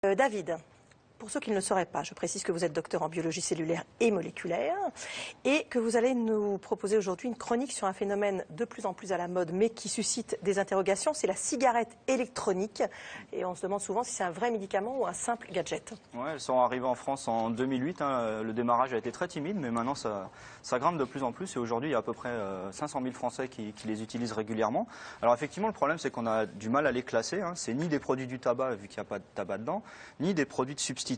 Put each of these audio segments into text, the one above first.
David, pour ceux qui ne le sauraient pas, je précise que vous êtes docteur en biologie cellulaire et moléculaire et que vous allez nous proposer aujourd'hui une chronique sur un phénomène de plus en plus à la mode mais qui suscite des interrogations, c'est la cigarette électronique. Et on se demande souvent si c'est un vrai médicament ou un simple gadget. Ouais, elles sont arrivées en France en 2008. Le démarrage a été très timide, mais maintenant ça grimpe de plus en plus. Et aujourd'hui, il y a à peu près 500 000 Français qui les utilisent régulièrement. Alors effectivement, le problème, c'est qu'on a du mal à les classer. C'est ni des produits du tabac, vu qu'il n'y a pas de tabac dedans, ni des produits de substitution,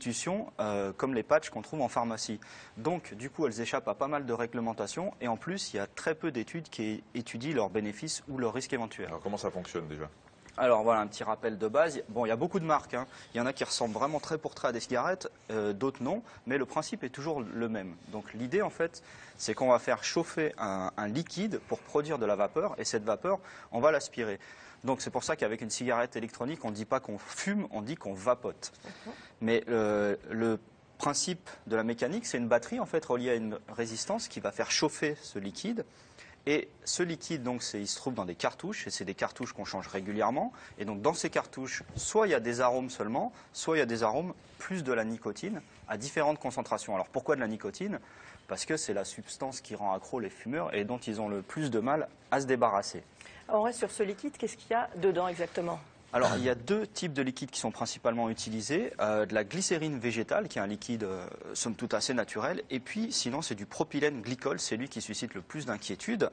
comme les patchs qu'on trouve en pharmacie. Donc, du coup, elles échappent à pas mal de réglementations. Et en plus, il y a très peu d'études qui étudient leurs bénéfices ou leurs risques éventuels. Alors comment ça fonctionne déjà ? Alors voilà, un petit rappel de base. Bon, il y a beaucoup de marques. Il y en a qui ressemblent vraiment trait pour trait à des cigarettes, d'autres non. Mais le principe est toujours le même. Donc l'idée, en fait, c'est qu'on va faire chauffer un liquide pour produire de la vapeur. Et cette vapeur, on va l'aspirer. Donc c'est pour ça qu'avec une cigarette électronique, on ne dit pas qu'on fume, on dit qu'on vapote. Mais le principe de la mécanique, c'est une batterie en fait reliée à une résistance qui va faire chauffer ce liquide. Et ce liquide, donc, il se trouve dans des cartouches, et c'est des cartouches qu'on change régulièrement. Et donc dans ces cartouches, soit il y a des arômes seulement, soit il y a des arômes plus de la nicotine à différentes concentrations. Alors pourquoi de la nicotine ? Parce que c'est la substance qui rend accro les fumeurs et dont ils ont le plus de mal à se débarrasser. On reste sur ce liquide, qu'est-ce qu'il y a dedans exactement ? Alors, il y a deux types de liquides qui sont principalement utilisés. De la glycérine végétale, qui est un liquide, somme toute, assez naturel. Et puis, sinon, c'est du propylène glycol, c'est lui qui suscite le plus d'inquiétude.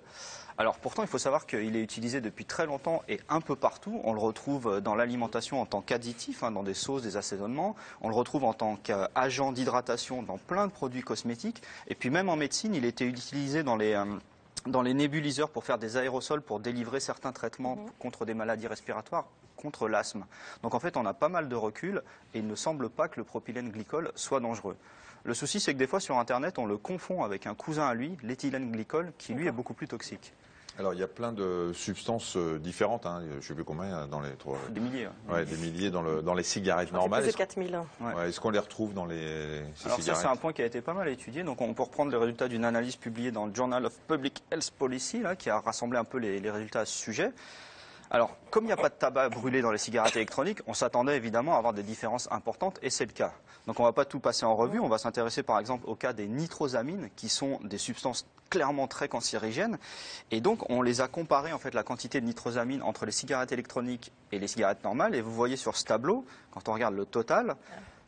Alors, pourtant, il faut savoir qu'il est utilisé depuis très longtemps et un peu partout. On le retrouve dans l'alimentation en tant qu'additif, dans des sauces, des assaisonnements. On le retrouve en tant qu'agent d'hydratation dans plein de produits cosmétiques. Et puis, même en médecine, il était utilisé dans les nébuliseurs pour faire des aérosols, pour délivrer certains traitements contre des maladies respiratoires, contre l'asthme. Donc en fait, on a pas mal de recul et il ne semble pas que le propylène glycol soit dangereux. Le souci, c'est que des fois sur Internet, on le confond avec un cousin à lui, l'éthylène glycol, qui lui est beaucoup plus toxique. Alors il y a plein de substances différentes, je ne sais plus combien dans les... Des milliers. Ouais, des milliers dans les cigarettes normales. Plus de 4000. Ouais, est-ce qu'on les retrouve dans ces Alors cigarettes ? Ça, c'est un point qui a été pas mal étudié. Donc on peut reprendre les résultats d'une analyse publiée dans le Journal of Public Health Policy, qui a rassemblé un peu les résultats à ce sujet. Alors, comme il n'y a pas de tabac brûlé dans les cigarettes électroniques, on s'attendait évidemment à avoir des différences importantes, et c'est le cas. Donc on ne va pas tout passer en revue, on va s'intéresser par exemple au cas des nitrosamines, qui sont des substances clairement très cancérigènes. Et donc on les a comparées, en fait, la quantité de nitrosamines entre les cigarettes électroniques et les cigarettes normales. Et vous voyez sur ce tableau, quand on regarde le total,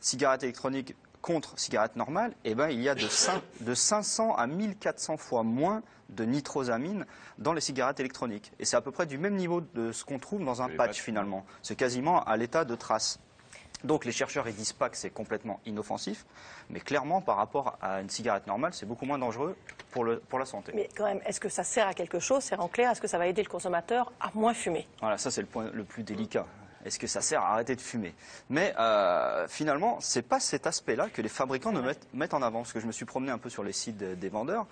cigarettes électroniques contre cigarettes normales, il y a de 500 à 1400 fois moins de nitrosamine dans les cigarettes électroniques. Et c'est à peu près du même niveau de ce qu'on trouve dans un patch finalement. C'est quasiment à l'état de trace. Donc les chercheurs ne disent pas que c'est complètement inoffensif, mais clairement par rapport à une cigarette normale, c'est beaucoup moins dangereux pour la santé. Mais quand même, est-ce que ça sert à quelque chose ? C'est en clair, est-ce que ça va aider le consommateur à moins fumer ? Voilà, ça c'est le point le plus délicat. Est-ce que ça sert à arrêter de fumer ? Mais finalement, ce n'est pas cet aspect-là que les fabricants mettent en avant. Parce que je me suis promené un peu sur les sites des vendeurs.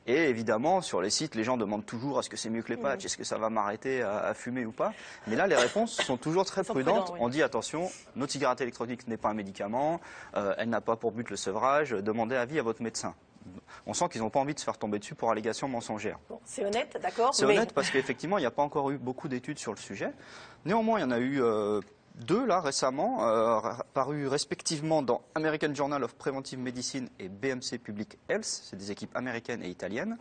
Et évidemment, sur les sites, les gens demandent toujours est-ce que c'est mieux que les patchs ? Est-ce que ça va m'arrêter à fumer ou pas ? Mais là, les réponses sont toujours très prudentes. On dit attention, notre cigarette électronique n'est pas un médicament, elle n'a pas pour but le sevrage, demandez avis à votre médecin. On sent qu'ils n'ont pas envie de se faire tomber dessus pour allégations mensongères. Bon, c'est honnête, d'accord. C'est honnête parce qu'effectivement, il n'y a pas encore eu beaucoup d'études sur le sujet. Néanmoins, il y en a eu deux là récemment, parus respectivement dans American Journal of Preventive Medicine et BMC Public Health. C'est des équipes américaines et italiennes.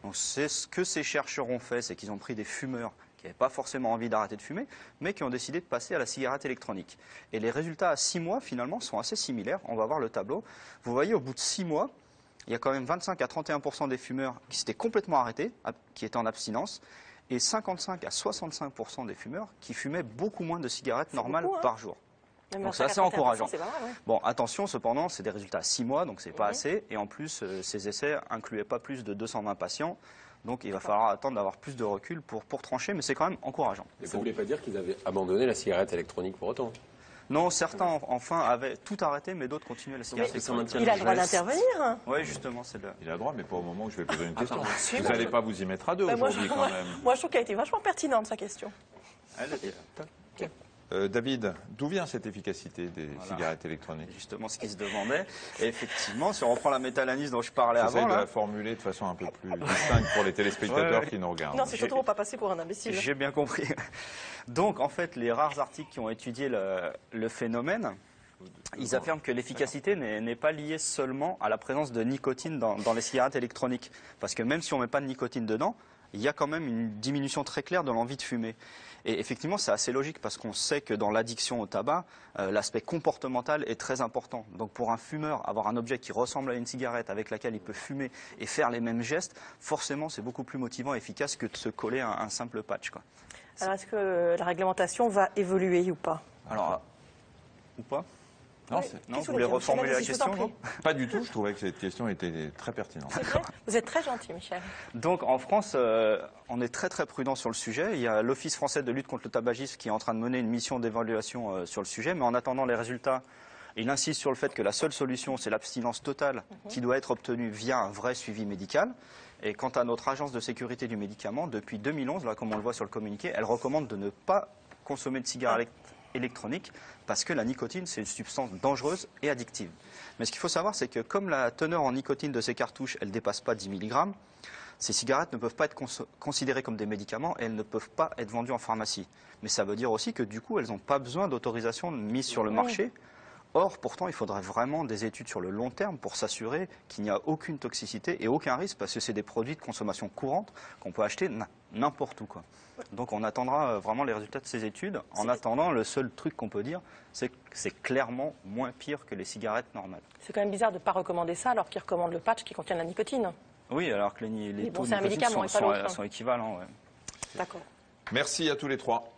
Donc, c'est ce que ces chercheurs ont fait, c'est qu'ils ont pris des fumeurs qui n'avaient pas forcément envie d'arrêter de fumer, mais qui ont décidé de passer à la cigarette électronique. Et les résultats à 6 mois, finalement, sont assez similaires. On va voir le tableau. Vous voyez, au bout de 6 mois, il y a quand même 25 à 31% des fumeurs qui s'étaient complètement arrêtés, qui étaient en abstinence, et 55 à 65% des fumeurs qui fumaient beaucoup moins de cigarettes normales par jour. Donc c'est assez encourageant. Bon, attention, cependant, c'est des résultats à 6 mois, donc c'est pas assez. Et en plus, ces essais incluaient pas plus de 220 patients. Donc il va falloir attendre d'avoir plus de recul pour trancher, mais c'est quand même encourageant. Mais ça ne voulait pas dire qu'ils avaient abandonné la cigarette électronique pour autant. Non, certains, enfin, avaient tout arrêté, mais d'autres continuaient la cigarette électronique. Il a le droit d'intervenir. Oui, justement, c'est là. Il a le droit, mais pas au moment où je vais poser une question. Vous n'allez pas vous y mettre à deux aujourd'hui, quand même. Moi, je trouve qu'elle a été vachement pertinente, sa question. David, d'où vient cette efficacité des cigarettes électroniques ? Justement, ce qui se demandait. Et effectivement, si on reprend la méta-analyse dont je parlais avant... J'essaie de la formuler de façon un peu plus distincte pour les téléspectateurs qui nous regardent. Non, c'est surtout pour ne pas passer pour un imbécile. J'ai bien compris. Donc, en fait, les rares articles qui ont étudié le phénomène Ils affirment que l'efficacité n'est pas liée seulement à la présence de nicotine dans les cigarettes électroniques. Parce que même si on ne met pas de nicotine dedans, il y a quand même une diminution très claire de l'envie de fumer. Et effectivement, c'est assez logique parce qu'on sait que dans l'addiction au tabac, l'aspect comportemental est très important. Donc pour un fumeur, avoir un objet qui ressemble à une cigarette avec laquelle il peut fumer et faire les mêmes gestes, forcément, c'est beaucoup plus motivant et efficace que de se coller un simple patch, quoi. Alors, est-ce que la réglementation va évoluer ou pas? Alors, ou pas? Non, Oui. c'est- Non, Qui vous voulez soulève, reformuler la Michel, je vous en question, prie. non? pas du tout. Je trouvais que cette question était très pertinente. C'est vrai. Vous êtes très gentil, Michel. Donc en France, on est très très prudent sur le sujet. Il y a l'Office français de lutte contre le tabagisme qui est en train de mener une mission d'évaluation sur le sujet. Mais en attendant les résultats, il insiste sur le fait que la seule solution, c'est l'abstinence totale qui doit être obtenue via un vrai suivi médical. Et quant à notre agence de sécurité du médicament, depuis 2011, là, comme on le voit sur le communiqué, elle recommande de ne pas consommer de cigarettes électroniques parce que la nicotine, c'est une substance dangereuse et addictive. Mais ce qu'il faut savoir, c'est que comme la teneur en nicotine de ces cartouches, elle ne dépasse pas 10 mg, ces cigarettes ne peuvent pas être considérées comme des médicaments et elles ne peuvent pas être vendues en pharmacie. Mais ça veut dire aussi que du coup, elles n'ont pas besoin d'autorisation de mise sur le marché. Or, pourtant, il faudrait vraiment des études sur le long terme pour s'assurer qu'il n'y a aucune toxicité et aucun risque parce que c'est des produits de consommation courante qu'on peut acheter n'importe où, quoi. Donc on attendra vraiment les résultats de ces études. En attendant, le seul truc qu'on peut dire, c'est que c'est clairement moins pire que les cigarettes normales. C'est quand même bizarre de ne pas recommander ça alors qu'ils recommandent le patch qui contient de la nicotine. Oui, alors que les bon, taux de c'est un nicotine médicament et pas l'autre. sont équivalents. Ouais. D'accord. Merci à tous les trois.